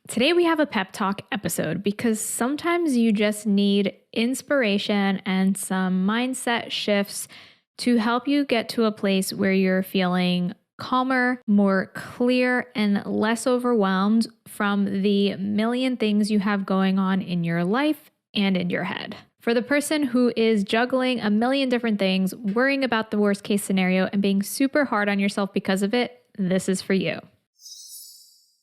Today we have a pep talk episode because sometimes you just need inspiration and some mindset shifts to help you get to a place where you're feeling calmer, more clear, and less overwhelmed from the million things you have going on in your life and in your head. For the person who is juggling a million different things, worrying about the worst case scenario, and being super hard on yourself because of it, this is for you.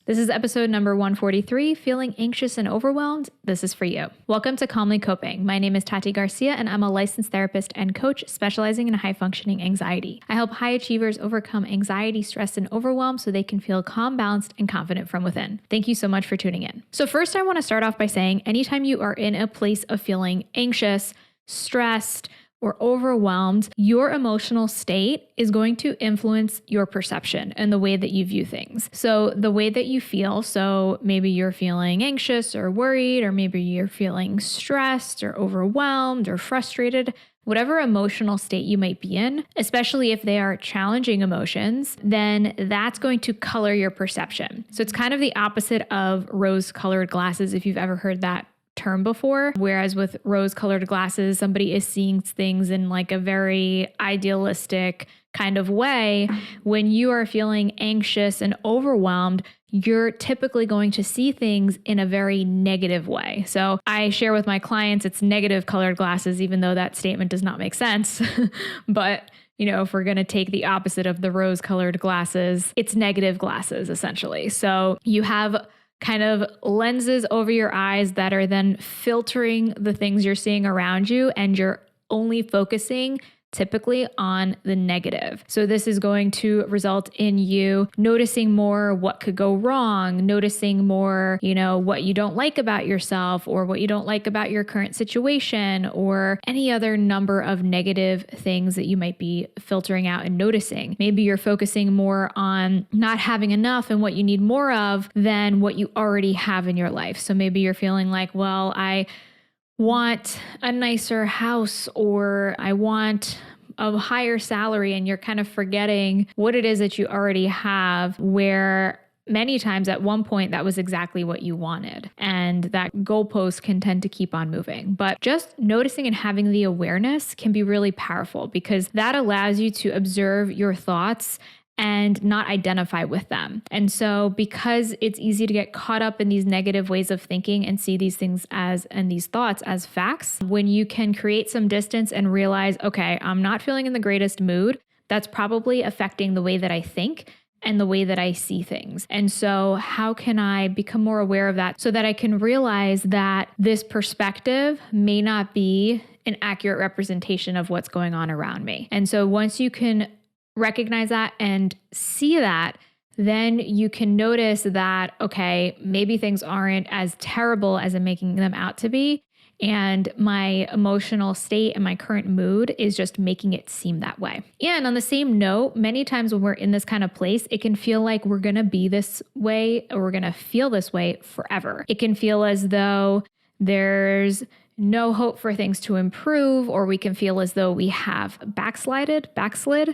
This is episode number 143, Feeling Anxious and Overwhelmed. This is for you. Welcome to Calmly Coping. My name is Tati Garcia, and I'm a licensed therapist and coach specializing in high-functioning anxiety. I help high achievers overcome anxiety, stress, and overwhelm so they can feel calm, balanced, and confident from within. Thank you so much for tuning in. So first, I want to start off by saying anytime you are in a place of feeling anxious, stressed, or overwhelmed, your emotional state is going to influence your perception and the way that you view things. So the way that you feel, so maybe you're feeling anxious or worried, or maybe you're feeling stressed or overwhelmed or frustrated, whatever emotional state you might be in, especially if they are challenging emotions, then that's going to color your perception. So it's kind of the opposite of rose-colored glasses, if you've ever heard that term before. Whereas with rose-colored glasses, somebody is seeing things in like a very idealistic kind of way. When you are feeling anxious and overwhelmed, you're typically going to see things in a very negative way. So I share with my clients it's negative colored glasses, even though that statement does not make sense. But if we're going to take the opposite of the rose-colored glasses, it's negative glasses essentially. So you have kind of lenses over your eyes that are then filtering the things you're seeing around you, and you're only focusing typically on the negative. So this is going to result in you noticing more what could go wrong, noticing more, what you don't like about yourself or what you don't like about your current situation or any other number of negative things that you might be filtering out and noticing. Maybe you're focusing more on not having enough and what you need more of than what you already have in your life. So maybe you're feeling like, well, I want a nicer house, or I want a higher salary, and you're kind of forgetting what it is that you already have, where many times at one point that was exactly what you wanted. And that goalpost can tend to keep on moving. But just noticing and having the awareness can be really powerful, because that allows you to observe your thoughts and not identify with them. And so because it's easy to get caught up in these negative ways of thinking and see these things and these thoughts as facts, when you can create some distance and realize, okay, I'm not feeling in the greatest mood, that's probably affecting the way that I think and the way that I see things. And so how can I become more aware of that so that I can realize that this perspective may not be an accurate representation of what's going on around me? And so once you can recognize that and see that, then you can notice that, okay, maybe things aren't as terrible as I'm making them out to be. And my emotional state and my current mood is just making it seem that way. And on the same note, many times when we're in this kind of place, it can feel like we're going to be this way, or we're going to feel this way forever. It can feel as though there's no hope for things to improve, or we can feel as though we have backslid.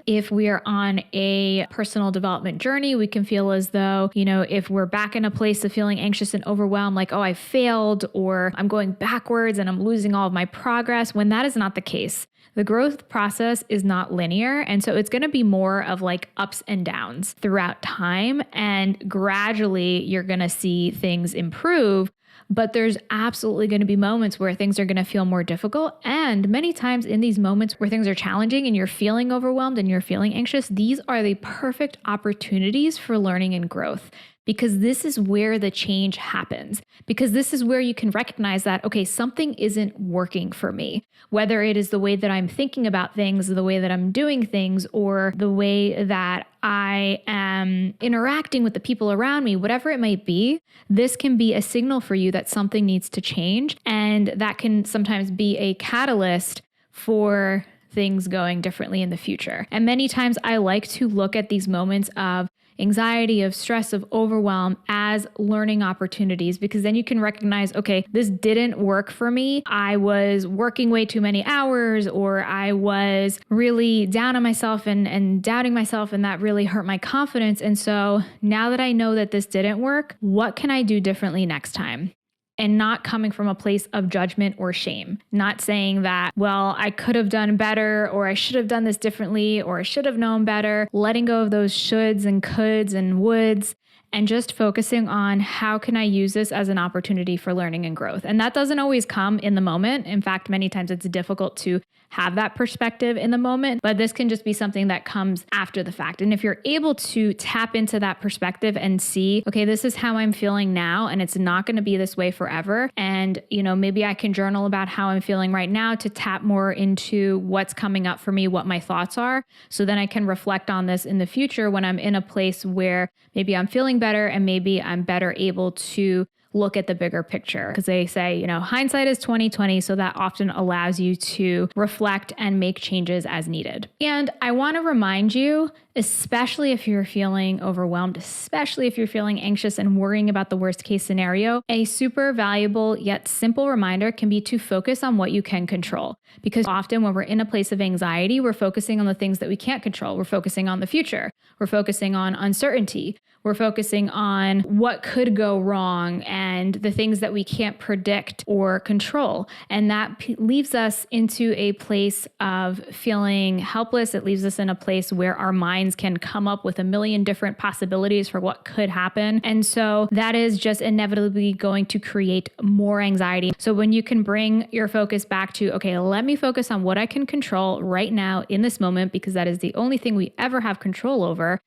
If we are on a personal development journey, we can feel as though, if we're back in a place of feeling anxious and overwhelmed, like, oh, I failed, or I'm going backwards and I'm losing all of my progress, when that is not the case. The growth process is not linear. And so it's going to be more of like ups and downs throughout time. And gradually you're going to see things improve. But there's absolutely going to be moments where things are going to feel more difficult. And many times in these moments where things are challenging and you're feeling overwhelmed and you're feeling anxious, these are the perfect opportunities for learning and growth. Because this is where the change happens. Because this is where you can recognize that, okay, something isn't working for me. Whether it is the way that I'm thinking about things, the way that I'm doing things, or the way that I am interacting with the people around me, whatever it might be, this can be a signal for you that something needs to change. And that can sometimes be a catalyst for things going differently in the future. And many times I like to look at these moments of anxiety, of stress, of overwhelm as learning opportunities, because then you can recognize, okay, this didn't work for me. I was working way too many hours, or I was really down on myself and doubting myself, and that really hurt my confidence. And so now that I know that this didn't work, what can I do differently next time? And not coming from a place of judgment or shame, not saying that, well, I could have done better, or I should have done this differently, or I should have known better, letting go of those shoulds and coulds and woulds, and just focusing on how can I use this as an opportunity for learning and growth. And that doesn't always come in the moment. In fact, many times it's difficult to have that perspective in the moment, but this can just be something that comes after the fact. And if you're able to tap into that perspective and see, okay, this is how I'm feeling now, and it's not going to be this way forever. And, maybe I can journal about how I'm feeling right now to tap more into what's coming up for me, what my thoughts are. So then I can reflect on this in the future when I'm in a place where maybe I'm feeling better, and maybe I'm better able to look at the bigger picture, because they say, hindsight is 20/20. So that often allows you to reflect and make changes as needed. And I want to remind you, especially if you're feeling overwhelmed, especially if you're feeling anxious and worrying about the worst case scenario, a super valuable yet simple reminder can be to focus on what you can control. Because often when we're in a place of anxiety, we're focusing on the things that we can't control. We're focusing on the future. We're focusing on uncertainty. We're focusing on what could go wrong and the things that we can't predict or control. And that leaves us into a place of feeling helpless. It leaves us in a place where our minds can come up with a million different possibilities for what could happen. And so that is just inevitably going to create more anxiety. So when you can bring your focus back to, okay, let me focus on what I can control right now in this moment, because that is the only thing we ever have control over,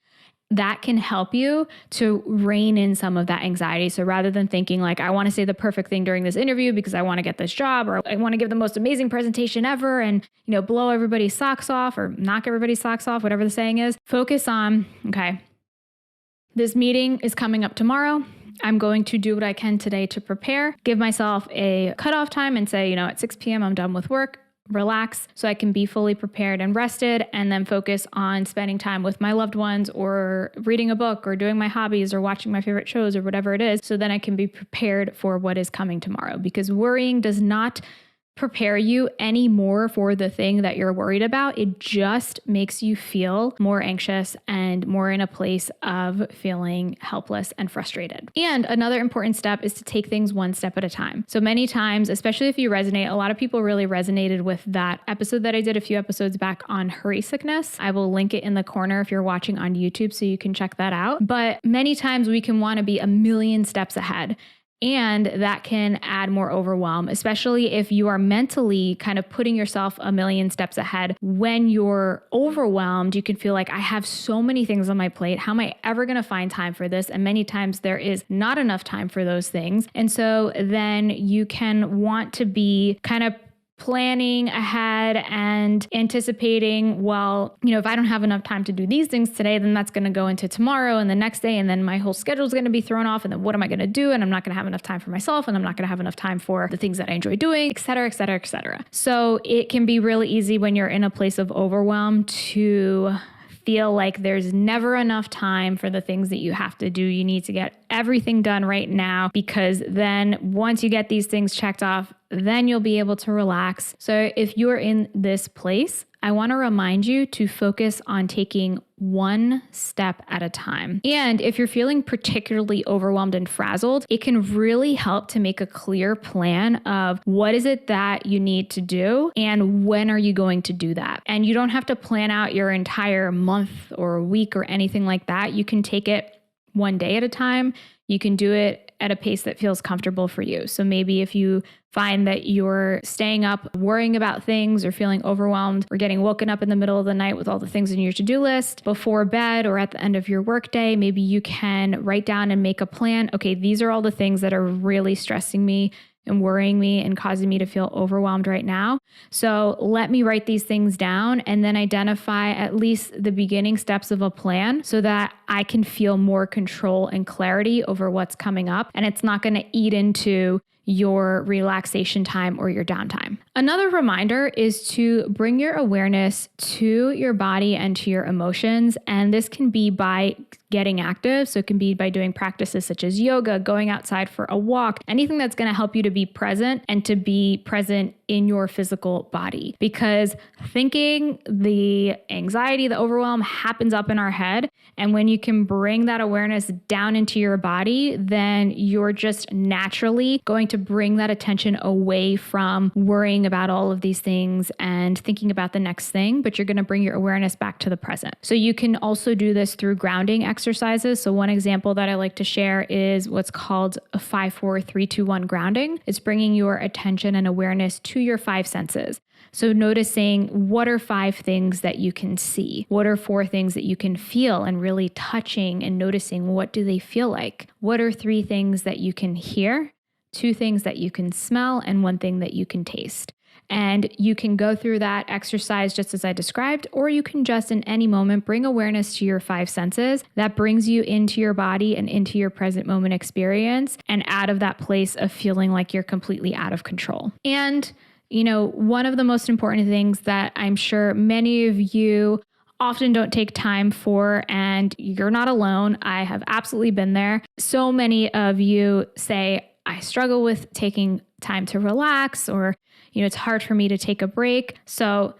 that can help you to rein in some of that anxiety. So rather than thinking like, I want to say the perfect thing during this interview because I want to get this job, or I want to give the most amazing presentation ever and, blow everybody's socks off or knock everybody's socks off, whatever the saying is, focus on, okay, this meeting is coming up tomorrow. I'm going to do what I can today to prepare, give myself a cutoff time and say, at 6 p.m. I'm done with work. Relax so I can be fully prepared and rested, and then focus on spending time with my loved ones, or reading a book, or doing my hobbies, or watching my favorite shows, or whatever it is, so then I can be prepared for what is coming tomorrow. Because worrying does not prepare you any more for the thing that you're worried about. It just makes you feel more anxious and more in a place of feeling helpless and frustrated. And another important step is to take things one step at a time. So many times, especially if you resonate, a lot of people really resonated with that episode that I did a few episodes back on hurry sickness. I will link it in the corner if you're watching on YouTube so you can check that out. But many times we can want to be a million steps ahead. And that can add more overwhelm, especially if you are mentally kind of putting yourself a million steps ahead. When you're overwhelmed, you can feel like, I have so many things on my plate. How am I ever going to find time for this? And many times there is not enough time for those things. And so then you can want to be kind of planning ahead and anticipating, well, if I don't have enough time to do these things today, then that's going to go into tomorrow and the next day. And then my whole schedule is going to be thrown off. And then what am I going to do? And I'm not going to have enough time for myself. And I'm not going to have enough time for the things that I enjoy doing, et cetera, et cetera, et cetera. So it can be really easy when you're in a place of overwhelm to feel like there's never enough time for the things that you have to do. You need to get everything done right now, because then once you get these things checked off, then you'll be able to relax. So if you're in this place, I want to remind you to focus on taking one step at a time. And if you're feeling particularly overwhelmed and frazzled, it can really help to make a clear plan of what is it that you need to do and when are you going to do that. And you don't have to plan out your entire month or week or anything like that. You can take it one day at a time. You can do it at a pace that feels comfortable for you. So maybe if you find that you're staying up worrying about things or feeling overwhelmed or getting woken up in the middle of the night with all the things on your to-do list before bed or at the end of your workday, maybe you can write down and make a plan. Okay, these are all the things that are really stressing me and worrying me and causing me to feel overwhelmed right now. So let me write these things down and then identify at least the beginning steps of a plan so that I can feel more control and clarity over what's coming up. And it's not going to eat into your relaxation time or your downtime. Another reminder is to bring your awareness to your body and to your emotions. And this can be by getting active. So it can be by doing practices such as yoga, going outside for a walk, anything that's going to help you to be present and to be present in your physical body. Because thinking, the anxiety, the overwhelm happens up in our head. And when you can bring that awareness down into your body, then you're just naturally going to bring that attention away from worrying about all of these things and thinking about the next thing, but you're going to bring your awareness back to the present. So you can also do this through grounding exercises. So one example that I like to share is what's called a 5-4-3-2-1 grounding. It's bringing your attention and awareness to your 5 senses. So noticing what are 5 things that you can see? What are 4 things that you can feel, and really touching and noticing what do they feel like? What are 3 things that you can hear? 2 things that you can smell, and 1 thing that you can taste. And you can go through that exercise just as I described, or you can just in any moment bring awareness to your 5 senses. That brings you into your body and into your present moment experience and out of that place of feeling like you're completely out of control. And, one of the most important things that I'm sure many of you often don't take time for, and you're not alone. I have absolutely been there. So many of you say, I struggle with taking time to relax, or, it's hard for me to take a break. So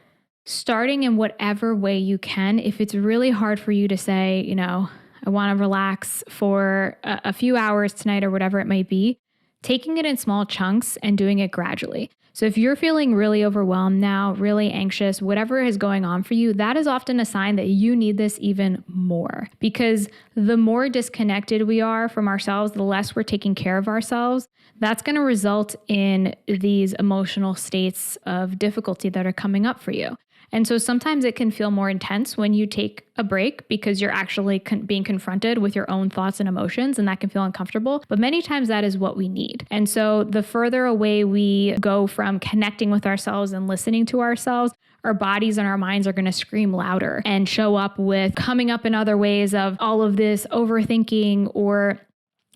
starting in whatever way you can, if it's really hard for you to say, I want to relax for a few hours tonight or whatever it might be, taking it in small chunks and doing it gradually. So if you're feeling really overwhelmed now, really anxious, whatever is going on for you, that is often a sign that you need this even more. Because the more disconnected we are from ourselves, the less we're taking care of ourselves. That's going to result in these emotional states of difficulty that are coming up for you. And so sometimes it can feel more intense when you take a break because you're actually being confronted with your own thoughts and emotions, and that can feel uncomfortable. But many times that is what we need. And so the further away we go from connecting with ourselves and listening to ourselves, our bodies and our minds are going to scream louder and show up with coming up in other ways of all of this overthinking or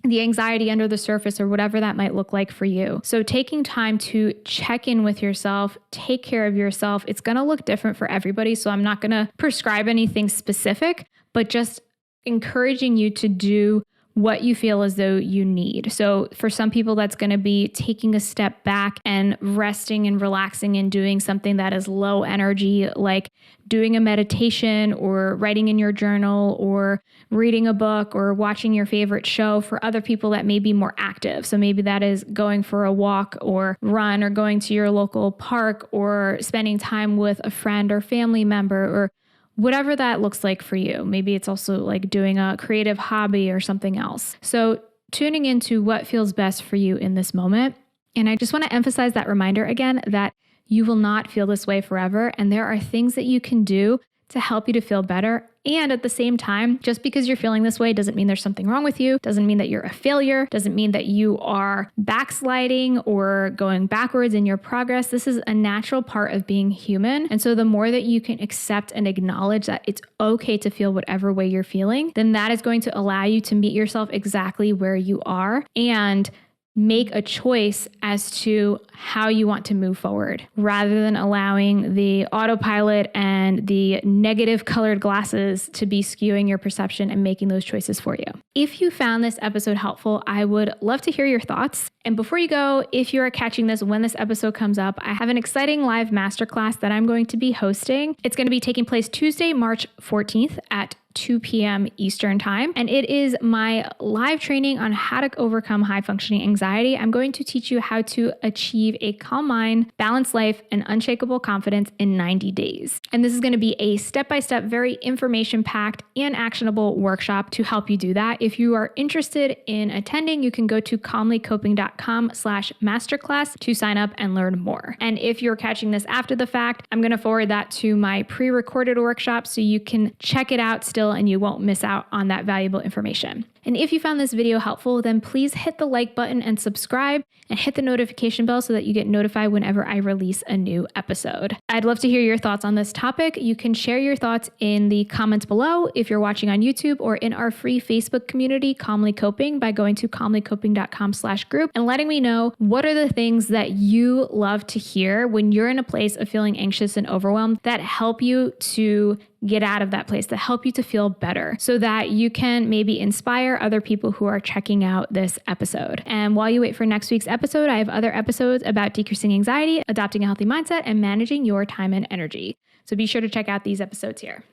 the anxiety under the surface or whatever that might look like for you. So taking time to check in with yourself, take care of yourself, it's going to look different for everybody. So I'm not going to prescribe anything specific, but just encouraging you to do what you feel as though you need. So for some people, that's going to be taking a step back and resting and relaxing and doing something that is low energy, like doing a meditation or writing in your journal or reading a book or watching your favorite show. For other people, that may be more active. So maybe that is going for a walk or run or going to your local park or spending time with a friend or family member or whatever that looks like for you. Maybe it's also like doing a creative hobby or something else. So tuning into what feels best for you in this moment. And I just want to emphasize that reminder again that you will not feel this way forever. And there are things that you can do to help you to feel better. And at the same time, just because you're feeling this way doesn't mean there's something wrong with you, doesn't mean that you're a failure, doesn't mean that you are backsliding or going backwards in your progress. This is a natural part of being human. And so the more that you can accept and acknowledge that it's okay to feel whatever way you're feeling, then that is going to allow you to meet yourself exactly where you are and make a choice as to how you want to move forward rather than allowing the autopilot and the negative colored glasses to be skewing your perception and making those choices for you. If you found this episode helpful, I would love to hear your thoughts. And before you go, if you are catching this when this episode comes up, I have an exciting live masterclass that I'm going to be hosting. It's going to be taking place Tuesday, March 14th at 2 p.m. Eastern time. And it is my live training on how to overcome high functioning anxiety. I'm going to teach you how to achieve a calm mind, balanced life, and unshakable confidence in 90 days. And this is going to be a step-by-step, very information-packed and actionable workshop to help you do that. If you are interested in attending, you can go to calmlycoping.com/masterclass to sign up and learn more. And if you're catching this after the fact, I'm going to forward that to my pre-recorded workshop so you can check it out still feel and you won't miss out on that valuable information. And if you found this video helpful, then please hit the like button and subscribe and hit the notification bell so that you get notified whenever I release a new episode. I'd love to hear your thoughts on this topic. You can share your thoughts in the comments below if you're watching on YouTube, or in our free Facebook community, Calmly Coping, by going to calmlycoping.com/group and letting me know what are the things that you love to hear when you're in a place of feeling anxious and overwhelmed that help you to get out of that place, that help you to feel better, so that you can maybe inspire other people who are checking out this episode. And while you wait for next week's episode, I have other episodes about decreasing anxiety, adopting a healthy mindset, and managing your time and energy. So be sure to check out these episodes here.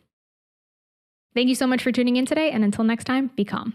Thank you so much for tuning in today, and until next time, be calm.